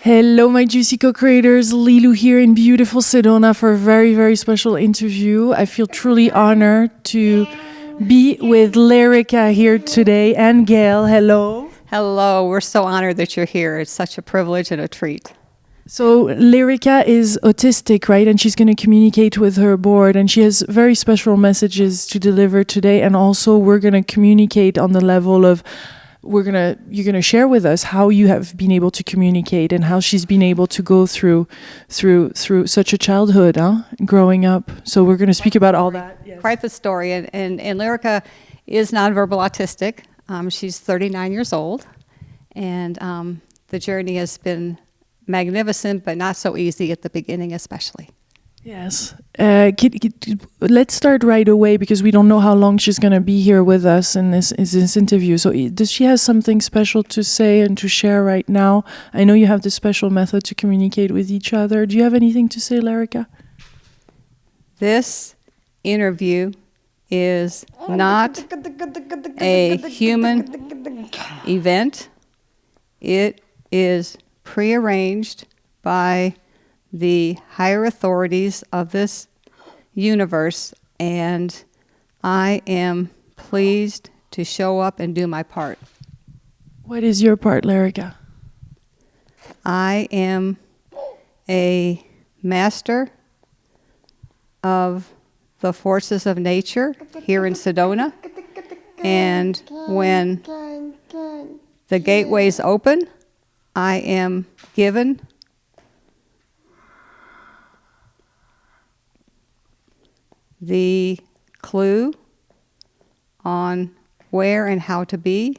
Hello, my Juicy Co-creators. Lilou here in beautiful Sedona for a very, very special interview. I feel truly honored to be with Lyrica here today and Gayle. Hello. Hello. We're so honored that you're here. It's such a privilege and a treat. So Lyrica is autistic, right? And she's going to communicate with her board, and she has very special messages to deliver today. And also we're going to communicate on the level of you're gonna share with us how you have been able to communicate and how she's been able to go through such a childhood, growing up. So we're gonna speak about all that. Yes. Quite the story. And Lyrica is nonverbal autistic. She's 39 years old, and the journey has been magnificent, but not so easy at the beginning, especially. Yes. Let's start right away because we don't know how long she's going to be here with us in this interview. So does she have something special to say and to share right now? I know you have this special method to communicate with each other. Do you have anything to say, Lyrica? This interview is not a human event. It is prearranged by the higher authorities of this universe, and I am pleased to show up and do my part. What is your part, Lyrica? I am a master of the forces of nature here in Sedona, and when the gateways open, I am given the clue on where and how to be.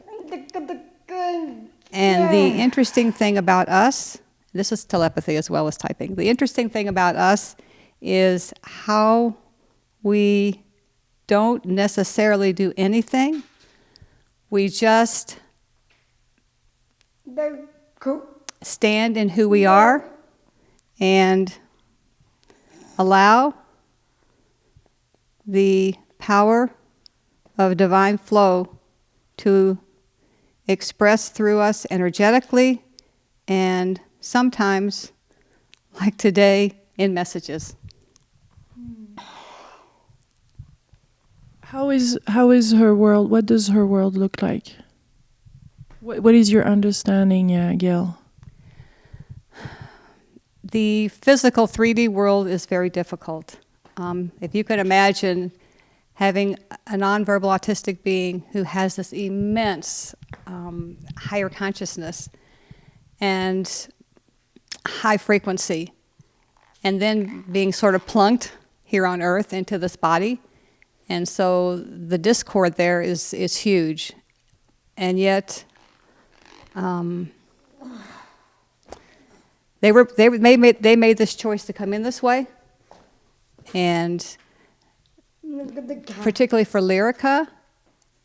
And the interesting thing about us, this is telepathy as well as typing, the interesting thing about us is how we don't necessarily do anything. We just stand in who we are and allow the power of divine flow to express through us energetically, and sometimes, like today, in messages. How is her world? What does her world look like? What is your understanding, Gayle? The physical 3D world is very difficult. If you can imagine having a nonverbal autistic being who has this immense higher consciousness and high frequency, and then being sort of plunked here on Earth into this body, and so the discord there is huge, and yet they made this choice to come in this way. And particularly for Lyrica,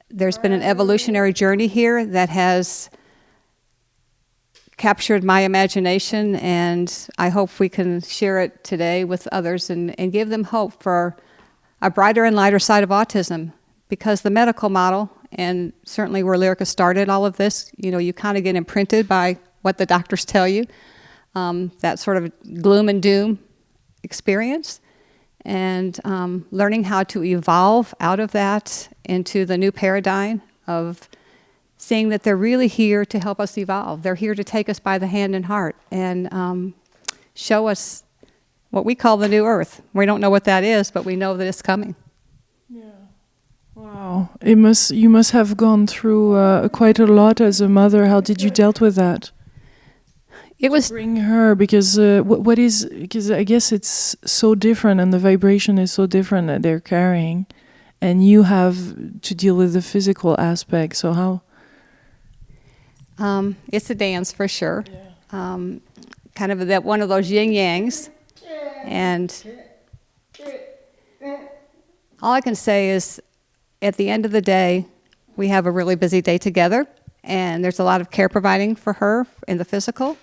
there's been an evolutionary journey here that has captured my imagination, and I hope we can share it today with others and give them hope for a brighter and lighter side of autism. Because the medical model, and certainly where Lyrica started all of this, you kind of get imprinted by what the doctors tell you, that sort of gloom and doom experience. And learning how to evolve out of that into the new paradigm of seeing that they're really here to help us evolve. They're here to take us by the hand and heart and show us what we call the new earth. We don't know what that is, but we know that it's coming. Yeah. Wow. You must have gone through quite a lot as a mother. How did you deal with that? It was bring her because because I guess it's so different and the vibration is so different that they're carrying, and you have to deal with the physical aspect. So how? It's a dance for sure. Yeah. Kind of that one of those yin yangs, and all I can say is, at the end of the day, we have a really busy day together, and there's a lot of care providing for her in the physical.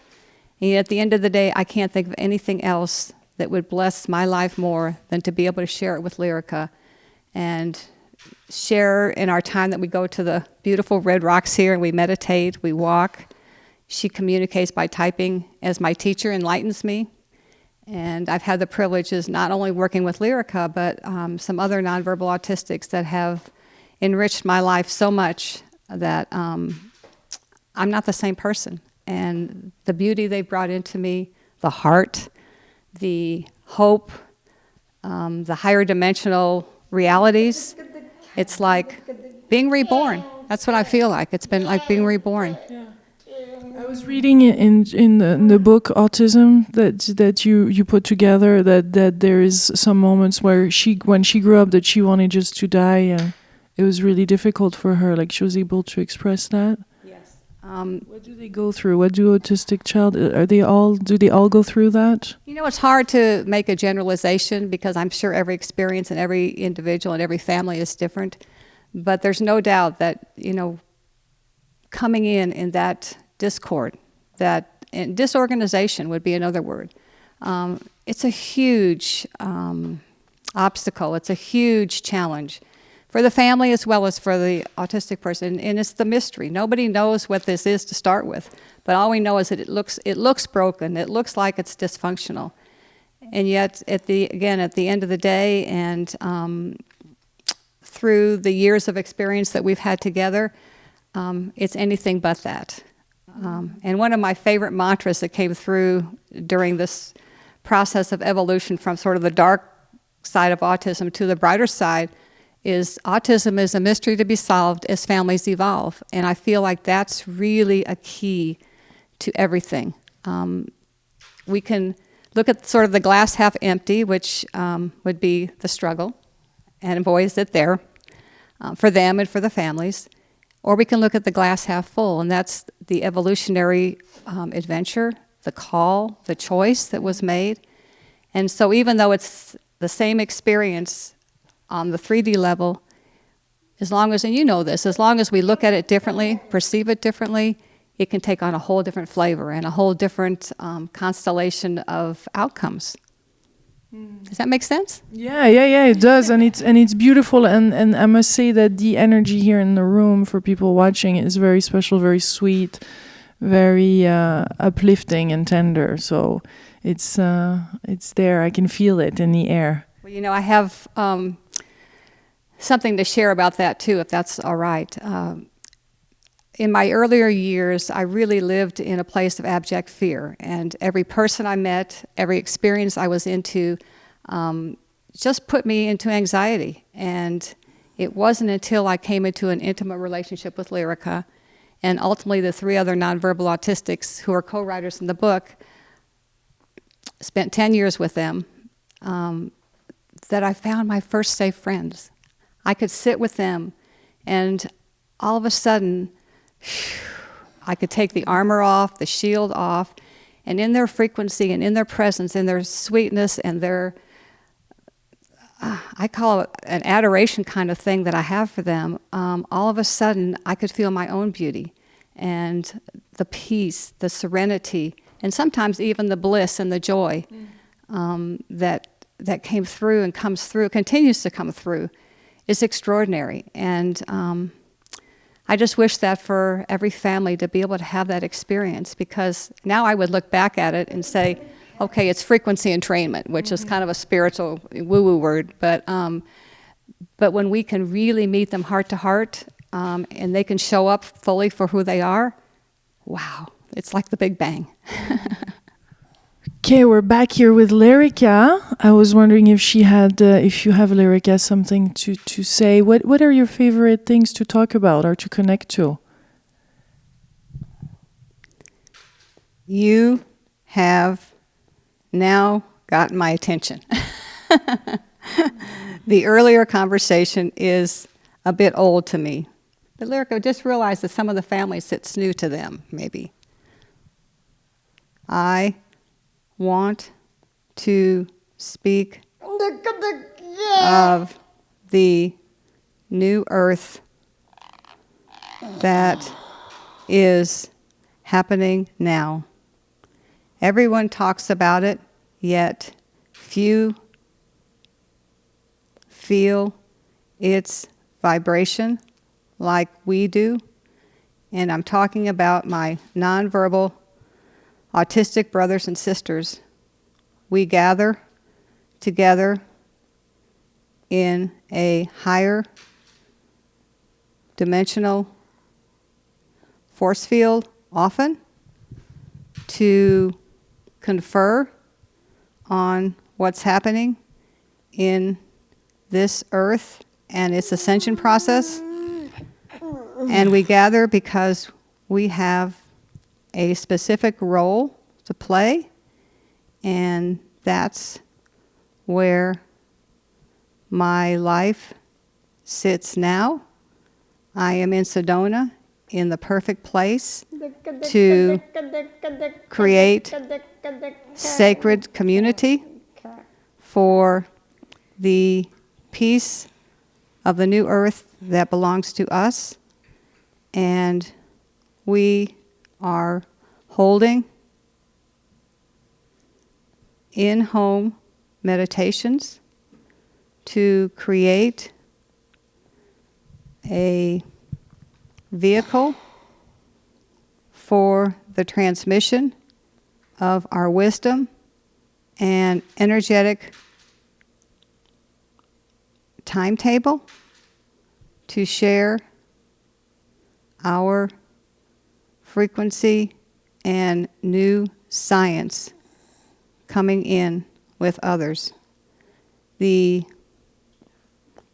And yet at the end of the day, I can't think of anything else that would bless my life more than to be able to share it with Lyrica and share in our time that we go to the beautiful red rocks here and we meditate, we walk, She communicates by typing as my teacher enlightens me. And I've had the privileges not only working with Lyrica, but some other nonverbal autistics that have enriched my life so much that I'm not the same person. And the beauty they brought into me, the heart, the hope, the higher dimensional realities, it's like being reborn. That's what I feel like. It's been like being reborn. Yeah. I was reading in the book Autism that you put together that there is some moments where when she grew up that she wanted just to die, and it was really difficult for her. Like she was able to express that. Yes. What do they go through? What do autistic child do they all go through that? You know, it's hard to make a generalization because I'm sure every experience and every individual and every family is different. But there's no doubt that, you know, coming in that discord, and disorganization would be another word. It's a huge obstacle. It's a huge challenge for the family as well as for the autistic person. And it's the mystery. Nobody knows what this is to start with, but all we know is that it looks broken. It looks like it's dysfunctional. And yet, at the end of the day, and through the years of experience that we've had together, it's anything but that. And one of my favorite mantras that came through during this process of evolution from sort of the dark side of autism to the brighter side is autism is a mystery to be solved as families evolve. And I feel like that's really a key to everything. We can look at sort of the glass half empty, which would be the struggle, and boy, is it there for them and for the families. Or we can look at the glass half full, and that's the evolutionary adventure, the call, the choice that was made. And so even though it's the same experience on the 3D level, as long as, and you know this, as long as we look at it differently, perceive it differently, it can take on a whole different flavor and a whole different constellation of outcomes. Does that make sense? Yeah, it does, and it's beautiful, and I must say that the energy here in the room for people watching is very special, very sweet, very uplifting and tender. So it's there. I can feel it in the air. Well, you know, I have something to share about that too, if that's all right. In my earlier years, I really lived in a place of abject fear, and every person I met, every experience I was into, just put me into anxiety. And it wasn't until I came into an intimate relationship with Lyrica, and ultimately the 3 other nonverbal autistics who are co-writers in the book, spent 10 years with them, that I found my first safe friends. I could sit with them, and all of a sudden, I could take the armor off, the shield off, and in their frequency and in their presence, in their sweetness and their, I call it an adoration kind of thing that I have for them, all of a sudden I could feel my own beauty and the peace, the serenity, and sometimes even the bliss and the joy that came through and comes through, continues to come through, is extraordinary. And I just wish that for every family to be able to have that experience, because now I would look back at it and say, okay, it's frequency entrainment, which is kind of a spiritual woo-woo word, but when we can really meet them heart to heart, and they can show up fully for who they are, wow, it's like the Big Bang. Okay, we're back here with Lyrica. I was wondering if you have, Lyrica, something to say. What are your favorite things to talk about or to connect to? You have now gotten my attention. The earlier conversation is a bit old to me. But Lyrica, just realize that some of the families, it's new to them, maybe. I want to speak of the new earth that is happening now. Everyone talks about it, yet few feel its vibration like we do. and I'm talking about my nonverbal autistic brothers and sisters. We gather together in a higher dimensional force field often to confer on what's happening in this earth and its ascension process. And we gather because we have a specific role to play, and that's where my life sits now. I am in Sedona, in the perfect place to create sacred community for the peace of the new earth that belongs to us. And we are holding in-home meditations to create a vehicle for the transmission of our wisdom and energetic timetable to share our frequency and new science coming in with others. The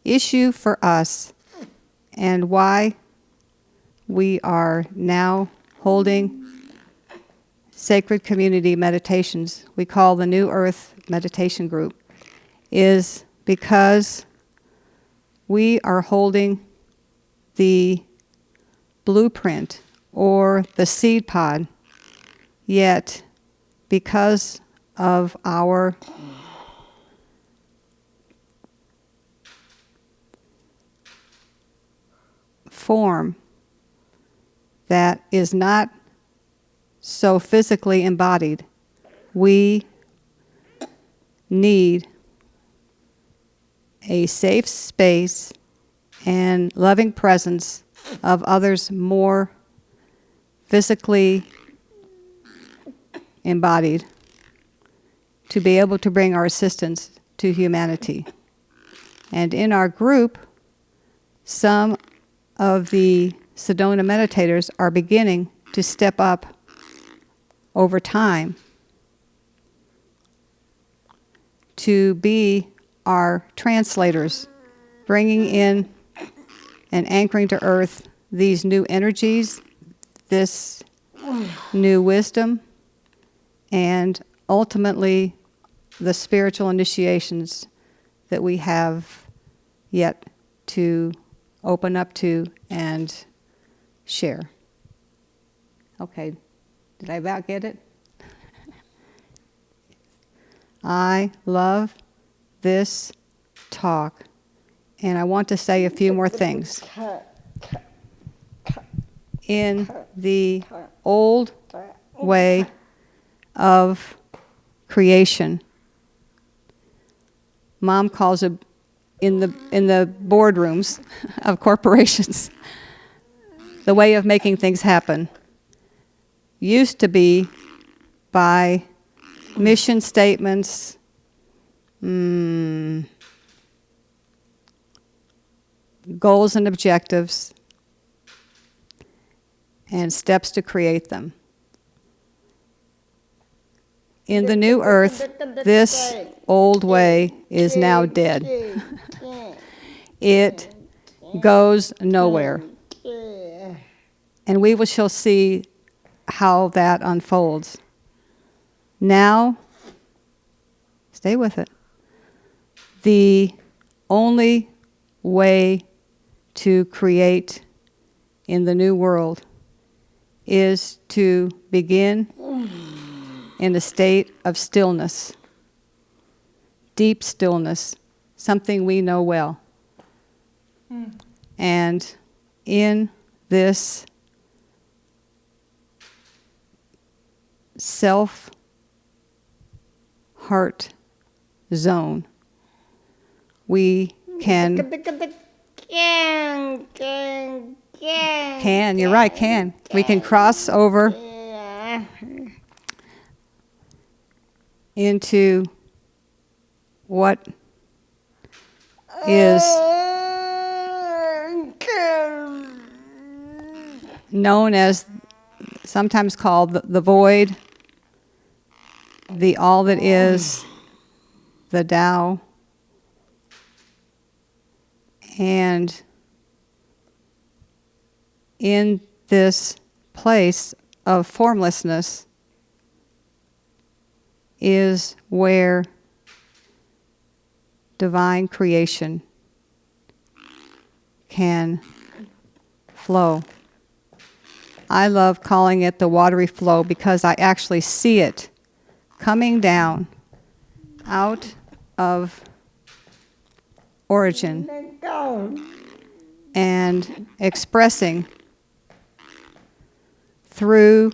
issue for us and why we are now holding sacred community meditations, we call the New Earth Meditation Group, is because we are holding the blueprint or the seed pod, yet because of our form that is not so physically embodied, we need a safe space and loving presence of others more physically embodied to be able to bring our assistance to humanity. And in our group, some of the Sedona meditators are beginning to step up over time to be our translators, bringing in and anchoring to earth these new energies, this new wisdom, and ultimately the spiritual initiations that we have yet to open up to and share. Okay, did I about get it? I love this talk, and I want to say a few more things. In the old way of creation, Mom calls it in the boardrooms of corporations, the way of making things happen used to be by mission statements, goals and objectives, and steps to create them. In the new earth, this old way is now dead. It goes nowhere. And we shall see how that unfolds. Now, stay with it. The only way to create in the new world is to begin in a state of stillness, deep stillness, something we know well. And in this self-heart zone, we can Can, you're right, can. We can cross over into what is known as, sometimes called the void, the all that is, the Tao, and in this place of formlessness is where divine creation can flow. I love calling it the watery flow because I actually see it coming down out of origin and expressing through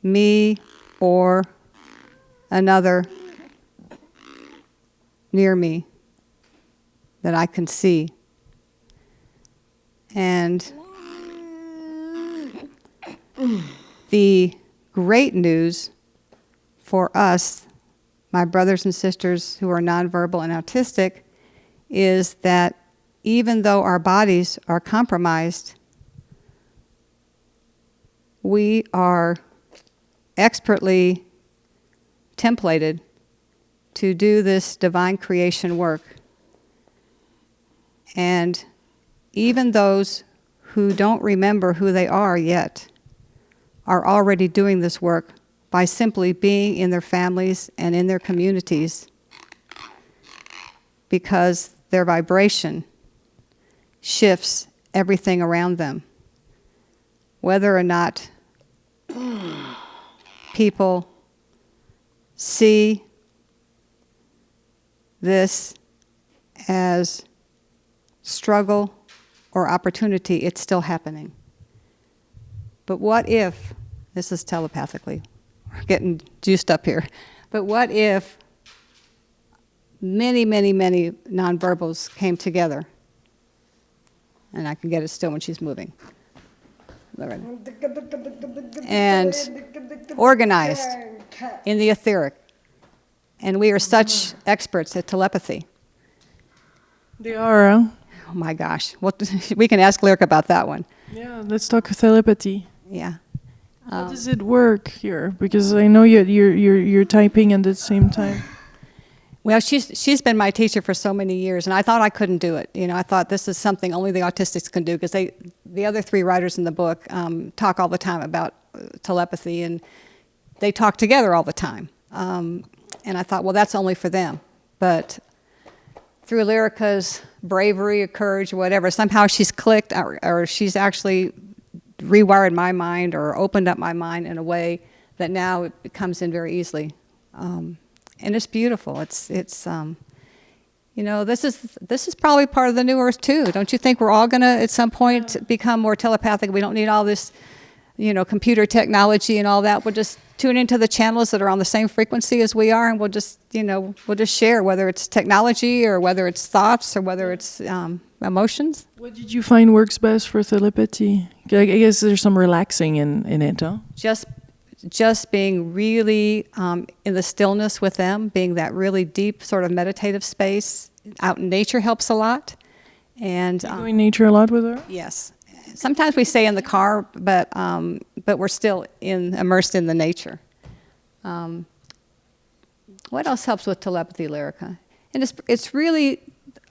me or another near me that I can see. And the great news for us, my brothers and sisters who are nonverbal and autistic, is that even though our bodies are compromised, we are expertly templated to do this divine creation work. And even those who don't remember who they are yet are already doing this work by simply being in their families and in their communities, because their vibration shifts everything around them. Whether or not people see this as struggle or opportunity, it's still happening. But what if, this is telepathically, we're getting juiced up here, but what if many, many, many nonverbals came together? And I can get it still when she's moving. And organized in the etheric. And we are such experts at telepathy. They are, huh? Oh my gosh. Well, we can ask Lyrica about that one. Yeah, let's talk telepathy. Yeah. How does it work here? Because I know you're typing at the same time. Well, she's been my teacher for so many years, and I thought I couldn't do it. You know, I thought this is something only the autistics can do, because the other three writers in the book talk all the time about telepathy, and they talk together all the time. And I thought, well, that's only for them. But through Lyrica's bravery or courage or whatever, somehow she's clicked, or she's actually rewired my mind or opened up my mind in a way that now it comes in very easily. And it's beautiful. It's you know, this is probably part of the new earth too. Don't you think we're all going to at some point become more telepathic? We don't need all this, you know, computer technology and all that. We'll just tune into the channels that are on the same frequency as we are, and we'll just, you know, we'll just share, whether it's technology or whether it's thoughts or whether it's emotions. What did you find works best for telepathy? I guess there's some relaxing in it, huh? Just being really in the stillness with them, being that really deep sort of meditative space. Out in nature helps a lot. And you go in nature a lot with her? Yes. Sometimes we stay in the car, but we're still immersed in the nature. What else helps with telepathy, Lyrica? And it's really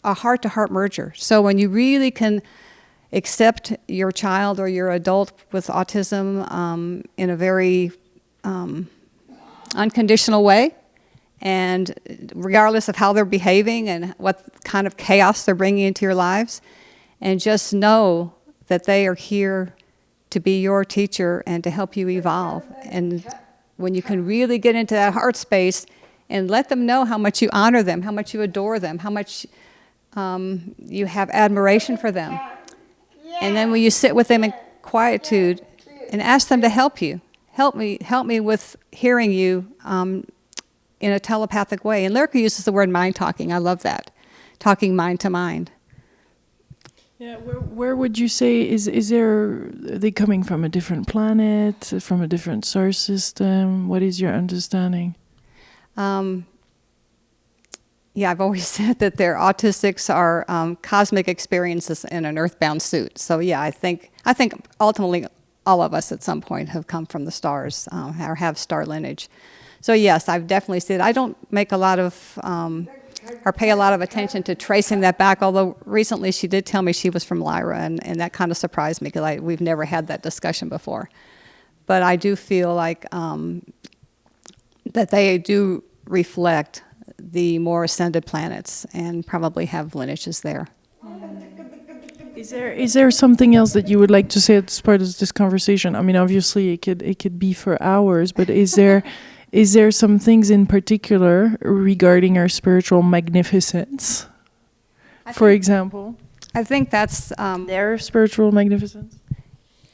a heart-to-heart merger. So when you really can accept your child or your adult with autism in a very unconditional way, and regardless of how they're behaving and what kind of chaos they're bringing into your lives, and just know that they are here to be your teacher and to help you evolve. And when you can really get into that heart space and let them know how much you honor them, how much you adore them, how much you have admiration for them. And then when you sit with them in quietude and ask them to help you, help me with hearing you in a telepathic way. And Lyrica uses the word mind talking. I love that. Talking mind to mind. Yeah, where would you say is there? Are they coming from a different planet, from a different solar system? What is your understanding? Yeah, I've always said that their autistics are cosmic experiences in an earthbound suit. So yeah, I think ultimately all of us at some point have come from the stars or have star lineage. So yes, I've definitely seen it. I don't make a lot of or pay a lot of attention to tracing that back, although recently she did tell me she was from Lyra, and that kind of surprised me because we've never had that discussion before. But I do feel like that they do reflect the more ascended planets and probably have lineages there. Is there something else that you would like to say as part of this conversation? I mean, obviously it could be for hours, but is there some things in particular regarding our spiritual magnificence? For example, I think that's their spiritual magnificence.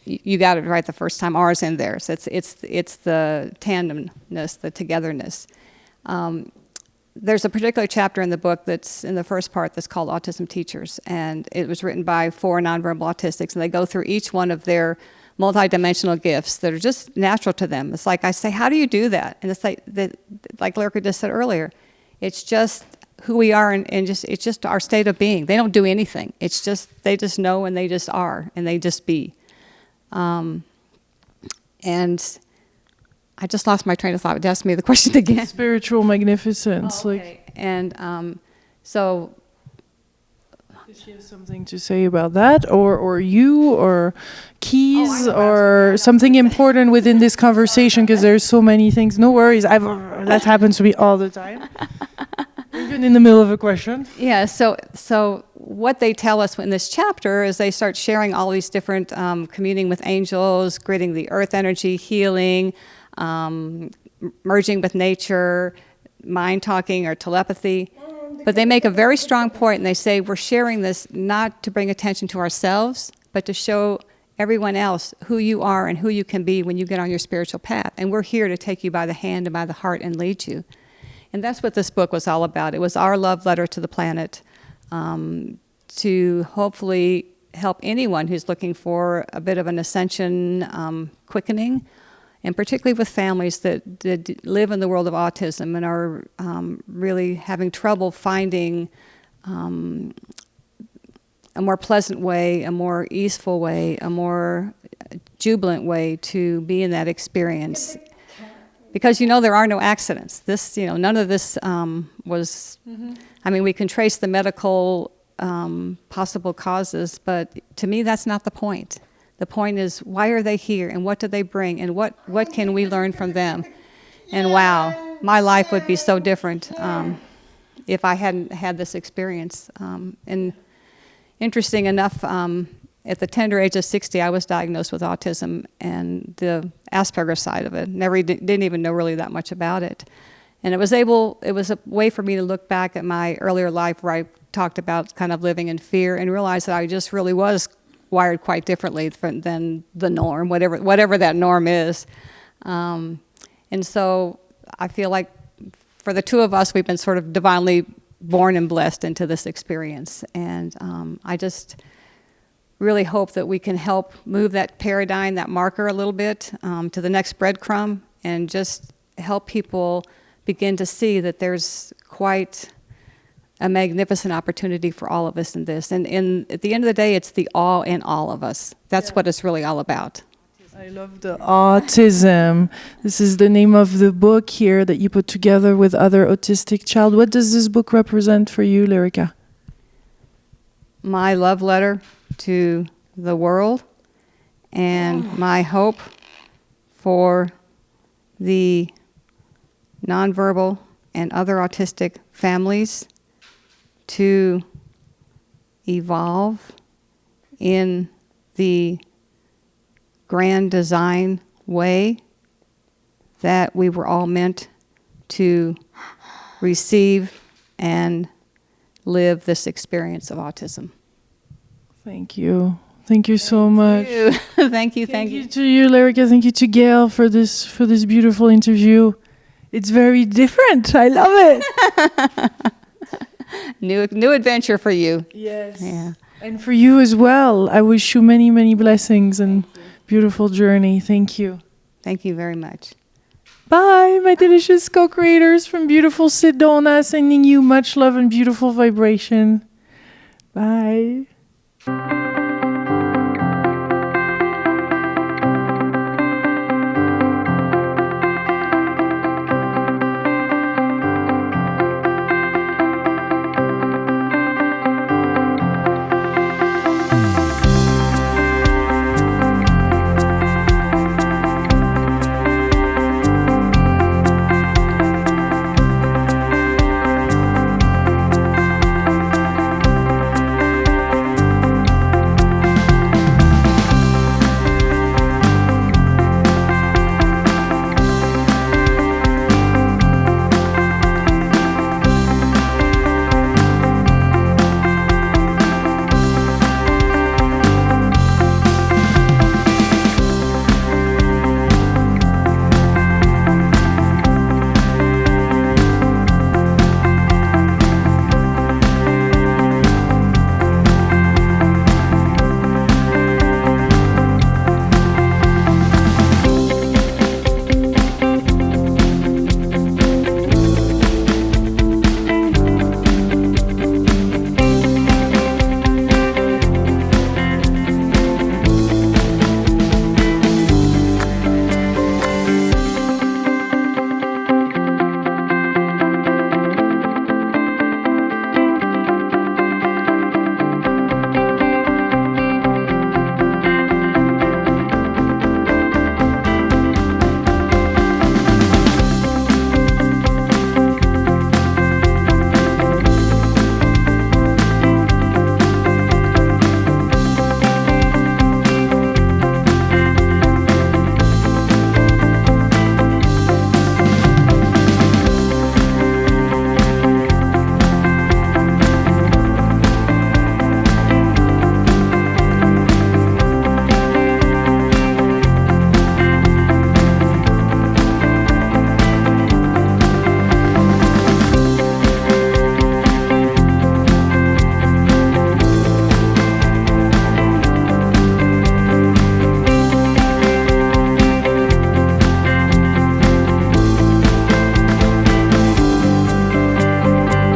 You got it right the first time. Ours and theirs. It's the tandemness, the togetherness. There's a particular chapter in the book that's in the first part that's called Autism Teachers, and it was written by 4 nonverbal autistics, and they go through each one of their multidimensional gifts that are just natural to them. It's like I say, how do you do that? And it's like Lyrica just said earlier, it's just who we are, and it's just our state of being. They don't do anything. It's just they just know, and they just are, and they just be. And I just lost my train of thought. Ask me the question again. Spiritual magnificence. Oh, okay. And so... Does she have something to say about that? Or you? Or keys? Or something important within this conversation? Because there's so many things. No worries. That happens to me all the time. Even in the middle of a question. Yeah, so what they tell us in this chapter is they start sharing all these different communing with angels, gritting the earth energy, healing, merging with nature, mind talking or telepathy. But they make a very strong point, and they say we're sharing this not to bring attention to ourselves, but to show everyone else who you are and who you can be when you get on your spiritual path. And we're here to take you by the hand and by the heart and lead you. And that's what this book was all about. It was our love letter to the planet, to hopefully help anyone who's looking for a bit of an ascension quickening, and particularly with families that live in the world of autism and are really having trouble finding a more pleasant way, a more easeful way, a more jubilant way to be in that experience. Because, there are no accidents. This, none of this was, I mean, we can trace the medical possible causes, but to me, that's not the point. The point is, why are they here, and what do they bring, and what can we learn from them? And wow, my life would be so different if I hadn't had this experience. And interesting enough, at the tender age of 60, I was diagnosed with autism and the Asperger's side of it. Didn't even know really that much about it. And it was a way for me to look back at my earlier life where I talked about kind of living in fear and realize that I just really was wired quite differently than the norm, whatever that norm is. And so I feel like for the two of us, we've been sort of divinely born and blessed into this experience. And I just really hope that we can help move that paradigm, that marker a little bit to the next breadcrumb, and just help people begin to see that there's quite a magnificent opportunity for all of us in this. And at the end of the day, it's the all in all of us. That's what it's really all about. I love the autism. This is the name of the book here that you put together with other autistic child. What does this book represent for you, Lyrica? My love letter to the world and my hope for the nonverbal and other autistic families to evolve in the grand design way that we were all meant to receive and live this experience of autism. Thank you. Thank you so much. Thank you. Thank you to you, Lyrica. Thank you to Gayle for this beautiful interview. It's very different. I love it. New adventure for you. Yes. Yeah. And for you as well. I wish you many, many blessings and beautiful journey. Thank you. Thank you very much. Bye, my delicious co-creators from beautiful Sedona, sending you much love and beautiful vibration. Bye.